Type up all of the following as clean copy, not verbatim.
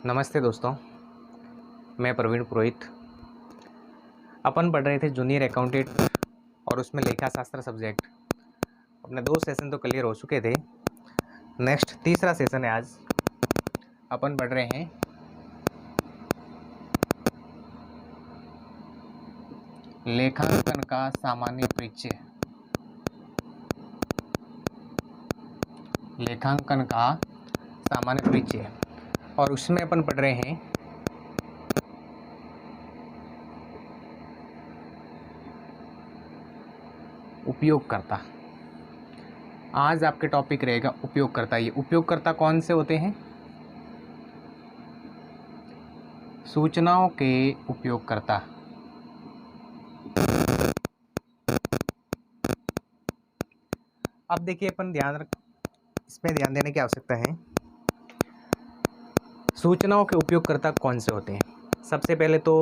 नमस्ते दोस्तों, मैं प्रवीण पुरोहित। अपन पढ़ रहे थे जूनियर अकाउंटेंट और उसमें लेखा शास्त्र सब्जेक्ट। अपने 2 सेशन तो क्लियर हो चुके थे। नेक्स्ट तीसरा सेशन है आज। अपन पढ़ रहे हैं लेखांकन का सामान्य परिचय। लेखांकन का सामान्य परिचय और उसमें अपन पढ़ रहे हैं उपयोगकर्ता। आज आपके टॉपिक रहेगा उपयोगकर्ता। ये उपयोगकर्ता कौन से होते हैं? सूचनाओं के उपयोगकर्ता। अब देखिए, अपन इसमें ध्यान देने की आवश्यकता है। सूचनाओं के उपयोगकर्ता कौन से होते हैं? सबसे पहले तो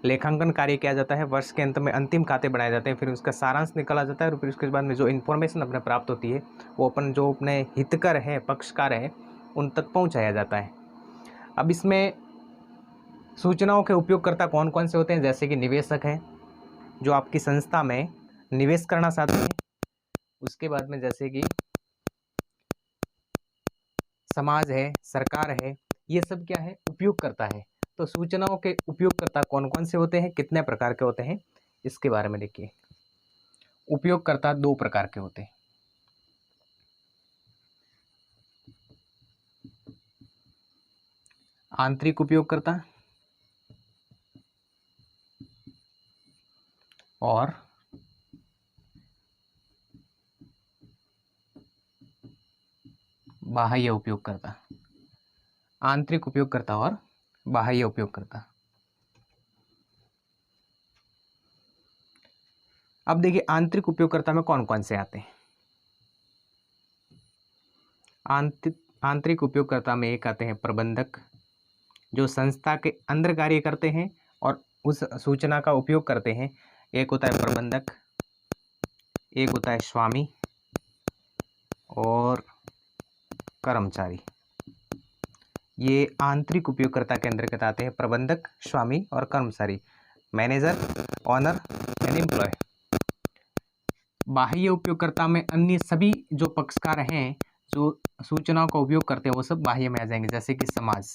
लेखांकन कार्य किया जाता है। वर्ष के अंत में अंतिम खाते बनाए जाते हैं, फिर उसका सारांश निकाला जाता है और फिर उसके बाद में जो इन्फॉर्मेशन अपने प्राप्त होती है वो अपन जो अपने हितकर है, पक्षकार है, उन तक पहुंचाया जाता है। अब इसमें सूचनाओं के उपयोगकर्ता कौन कौन से होते हैं? जैसे कि निवेशक हैं, जो आपकी संस्था में निवेश करना चाहते हैं। उसके बाद में जैसे कि समाज है, सरकार है, ये सब क्या है? उपयोगकर्ता है। तो सूचनाओं के उपयोगकर्ता कौन कौन से होते हैं, कितने प्रकार के होते हैं, इसके बारे में देखिए। उपयोगकर्ता 2 प्रकार के होते हैं। आंतरिक उपयोगकर्ता और बाह्य उपयोगकर्ता। आंतरिक उपयोगकर्ता और बाह्य उपयोगकर्ता। अब देखिए, आंतरिक उपयोगकर्ता में कौन कौन से आते हैं। आंतरिक उपयोगकर्ता में एक आते हैं प्रबंधक, जो संस्था के अंदर कार्य करते हैं और उस सूचना का उपयोग करते हैं। एक होता है प्रबंधक, एक होता है स्वामी और कर्मचारी। ये आंतरिक उपयोगकर्ता के अंतर्गत आते हैं। प्रबंधक, स्वामी और कर्मचारी, मैनेजर, ऑनर एंड एम्प्लॉय। बाह्य उपयोगकर्ता में अन्य सभी जो पक्षकार हैं, जो सूचनाओं का उपयोग करते हैं, वो सब बाह्य में आ जाएंगे। जैसे कि समाज,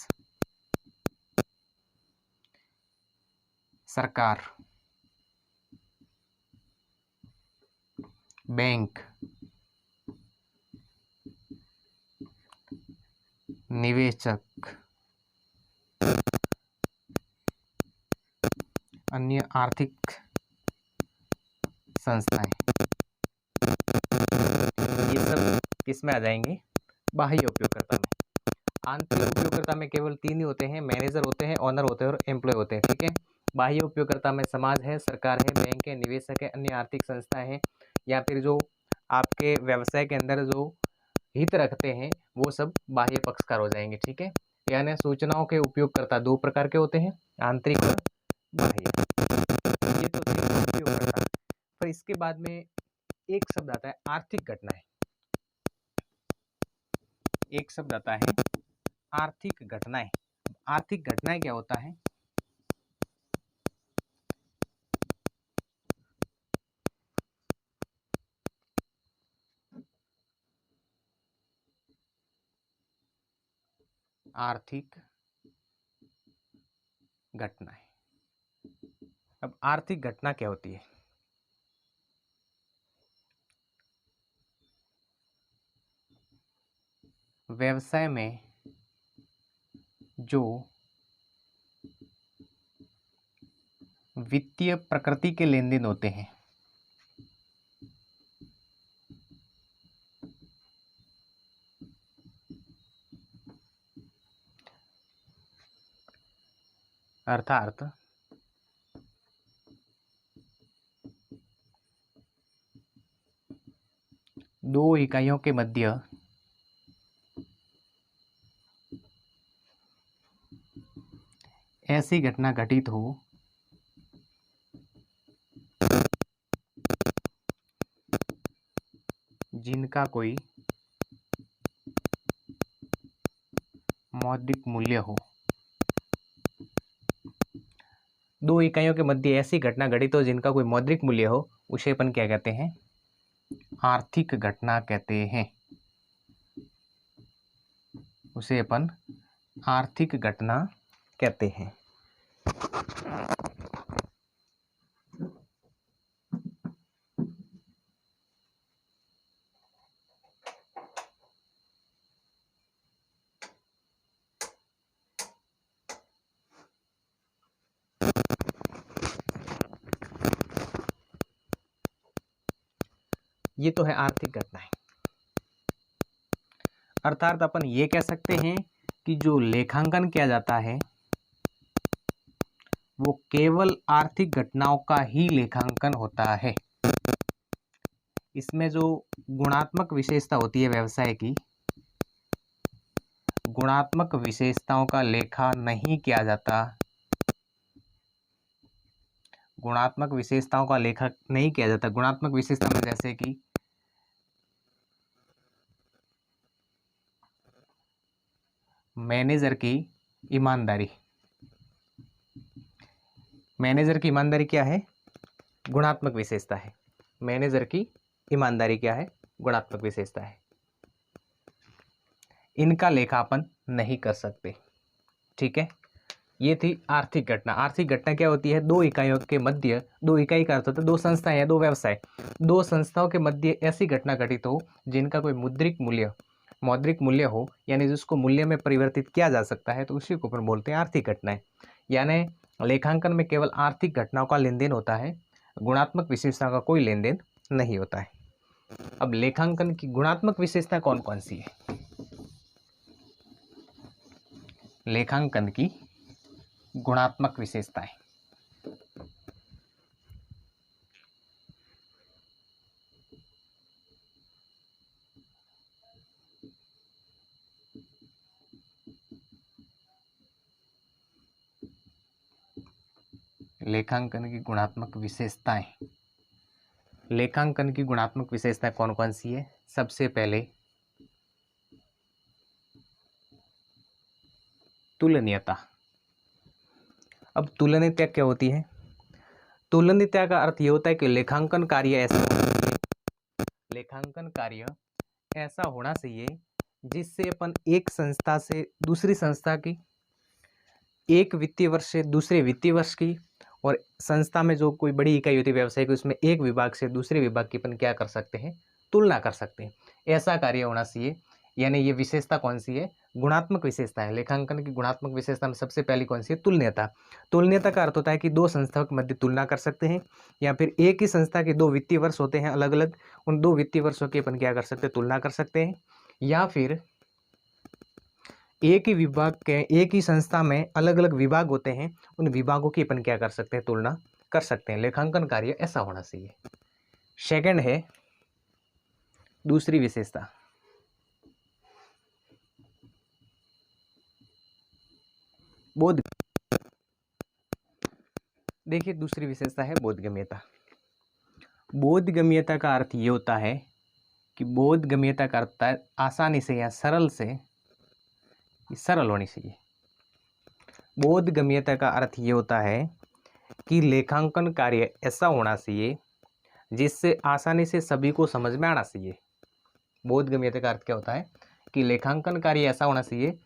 सरकार, बैंक, निवेशक, अन्य आर्थिक संस्थाएं, ये सब किस में आ जाएंगे? बाह्य उपयोगकर्ता में। आंतरिक उपयोगकर्ता में केवल 3 ही होते हैं, मैनेजर होते हैं, ऑनर होते हैं और एम्प्लॉय होते हैं। ठीक है। बाह्य उपयोगकर्ता में समाज है, सरकार है, बैंक है, निवेशक है, अन्य आर्थिक संस्थाएं हैं, या फिर जो आपके व्यवसाय के अंदर जो हित रखते हैं, वो सब बाह्य पक्षकार हो जाएंगे। ठीक है। यानी सूचनाओं के उपयोगकर्ता 2 प्रकार के होते हैं, आंतरिक और बाह्य। ये तो थे उपयोगकर्ता। पर इसके बाद में एक शब्द आता है आर्थिक घटनाएं। एक शब्द आता है आर्थिक घटनाएं। आर्थिक घटनाएं क्या होता है? आर्थिक घटनाएं। अब आर्थिक घटना क्या होती है? व्यवसाय में जो वित्तीय प्रकृति के लेन देन होते हैं, अर्थात दो इकाइयों के मध्य ऐसी घटना घटित हो जिनका कोई मौद्रिक मूल्य हो। दो इकाइयों के मध्य ऐसी घटना घटित हो जिनका कोई मौद्रिक मूल्य हो, उसे अपन क्या कहते हैं? आर्थिक घटना कहते हैं। उसे अपन आर्थिक घटना कहते हैं। ये तो है आर्थिक घटनाएं। अर्थात अपन ये कह सकते हैं कि जो लेखांकन किया जाता है वो केवल आर्थिक घटनाओं का ही लेखांकन होता है। इसमें जो गुणात्मक विशेषता होती है व्यवसाय की, गुणात्मक विशेषताओं का लेखा नहीं किया जाता। गुणात्मक विशेषताओं का लेखा नहीं किया जाता। गुणात्मक विशेषता में जैसे कि मैनेजर की ईमानदारी। मैनेजर की ईमानदारी क्या है? गुणात्मक विशेषता है। मैनेजर की ईमानदारी क्या है? गुणात्मक विशेषता है। इनका लेखापन नहीं कर सकते। ठीक है, ये थी आर्थिक घटना। आर्थिक घटना क्या होती है? दो इकाइयों के मध्य, दो इकाई का अर्थ होता है दो संस्थाएं या दो व्यवसाय, दो संस्थाओं के मध्य ऐसी घटना घटित हो जिनका कोई मौद्रिक मूल्य हो, यानी जिसको मूल्य में परिवर्तित किया जा सकता है, तो उसी को अपन बोलते हैं आर्थिक घटनाएं। यानी लेखांकन में केवल आर्थिक घटनाओं का लेन देन होता है, गुणात्मक विशेषता का कोई लेन देन नहीं होता है। अब लेखांकन की गुणात्मक विशेषता कौन कौन सी है? लेखांकन की गुणात्मक विशेषताएं। लेखांकन की गुणात्मक विशेषताएं। लेखांकन की गुणात्मक विशेषताएं कौन कौन सी है? सबसे पहले तुलनीयता। अब तुलनीयता क्या होती है? तुलनीयता का अर्थ यह होता है कि लेखांकन कार्य ऐसा होना चाहिए जिससे अपन एक संस्था से दूसरी संस्था की, एक वित्तीय वर्ष से दूसरे वित्तीय वर्ष की, और संस्था में जो कोई बड़ी इकाई होती है व्यवसाय की, उसमें एक विभाग से दूसरे विभाग की अपन क्या कर सकते हैं? तुलना कर सकते हैं। ऐसा कार्य होना चाहिए। यानी ये विशेषता कौन सी है? गुणात्मक विशेषता है। लेखांकन की गुणात्मक विशेषता में सबसे पहली कौन सी है? तुलनीयता। तुलनीयता का अर्थ होता है कि दो संस्थाओं के मध्य तुलना कर सकते हैं, या फिर एक ही संस्था के दो वित्तीय वर्ष होते हैं अलग अलग, उन दो वित्तीय वर्षों की अपन क्या कर सकते हैं? तुलना कर सकते हैं। या फिर एक ही संस्था में अलग अलग विभाग होते हैं, उन विभागों की अपन क्या कर सकते हैं? तुलना कर सकते हैं। लेखांकन कार्य ऐसा होना चाहिए। सेकंड है दूसरी विशेषता, बोध। देखिए, दूसरी विशेषता है बोधगम्यता। बोधगम्यता का अर्थ ये होता है कि बोधगम्यता का अर्थ है आसानी से या सरल होनी चाहिए। बोधगम्यता का अर्थ ये होता है कि लेखांकन कार्य ऐसा होना चाहिए जिससे आसानी से सभी को समझ में आना चाहिए। बोधगम्यता का अर्थ क्या होता है? कि लेखांकन कार्य ऐसा होना चाहिए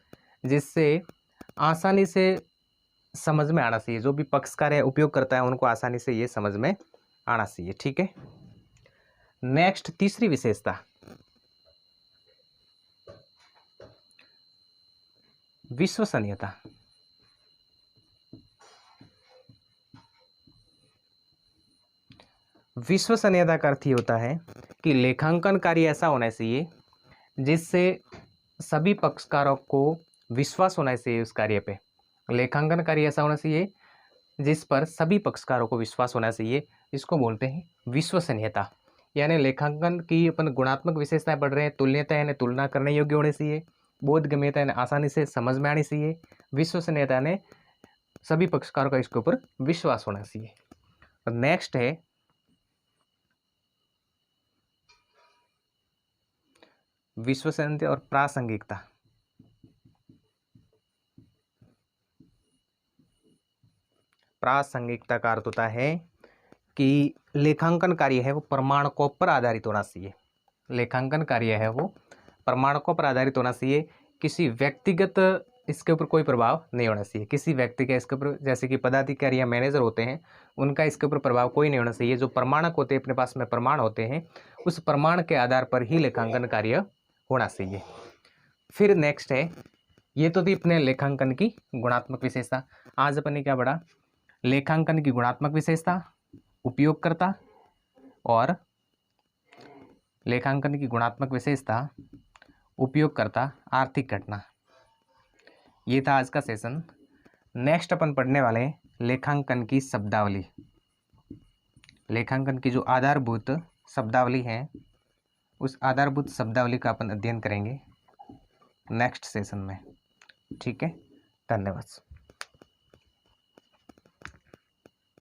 जिससे आसानी से समझ में आना चाहिए। जो भी पक्षकार है, उपयोग करता है, उनको आसानी से ये समझ में आना चाहिए। ठीक है, नेक्स्ट तीसरी विशेषता, विश्वसनीयता। विश्वसनीयता का अर्थ ये होता है कि लेखांकन कार्य ऐसा होना चाहिए जिससे सभी पक्षकारों को विश्वास होना चाहिए उस कार्य पे। लेखांकन कार्य ऐसा होना चाहिए जिस पर सभी पक्षकारों को विश्वास होना चाहिए, इसको बोलते हैं विश्वसनीयता। यानी लेखांकन की अपन गुणात्मक विशेषताएं पढ़ रहे हैं। तुलनीयता यानी तुलना करने योग्य होनी चाहिए, बोधगम्यता यानी आसानी से समझ में आनी चाहिए, विश्वसनीयता यानी सभी पक्षकारों का इसके ऊपर विश्वास होना चाहिए। नेक्स्ट है विश्वसनीयता और प्रासंगिकता। प्रासंगिकता का अर्थ होता है कि लेखांकन कार्य है वो प्रमाणकों पर आधारित होना चाहिए। लेखांकन कार्य है वो प्रमाणकों पर आधारित होना चाहिए। किसी व्यक्तिगत इसके ऊपर कोई प्रभाव नहीं होना चाहिए। किसी व्यक्ति का इसके ऊपर, जैसे कि पदाधिकारी या मैनेजर होते हैं, उनका इसके ऊपर प्रभाव कोई नहीं होना चाहिए। जो प्रमाणक होते हैं, अपने पास में प्रमाण होते हैं, उस प्रमाण के आधार पर ही लेखांकन कार्य होना चाहिए। फिर नेक्स्ट है, ये तो थी अपने लेखांकन की गुणात्मक विशेषता। आज अपन ने क्या पढ़ा? लेखांकन की गुणात्मक विशेषता, उपयोगकर्ता, और लेखांकन की गुणात्मक विशेषता, उपयोगकर्ता, आर्थिक घटना। ये था आज का सेशन। नेक्स्ट अपन पढ़ने वाले हैं लेखांकन की शब्दावली। लेखांकन की जो आधारभूत शब्दावली है, उस आधारभूत शब्दावली का अपन अध्ययन करेंगे नेक्स्ट सेशन में। ठीक है, धन्यवाद।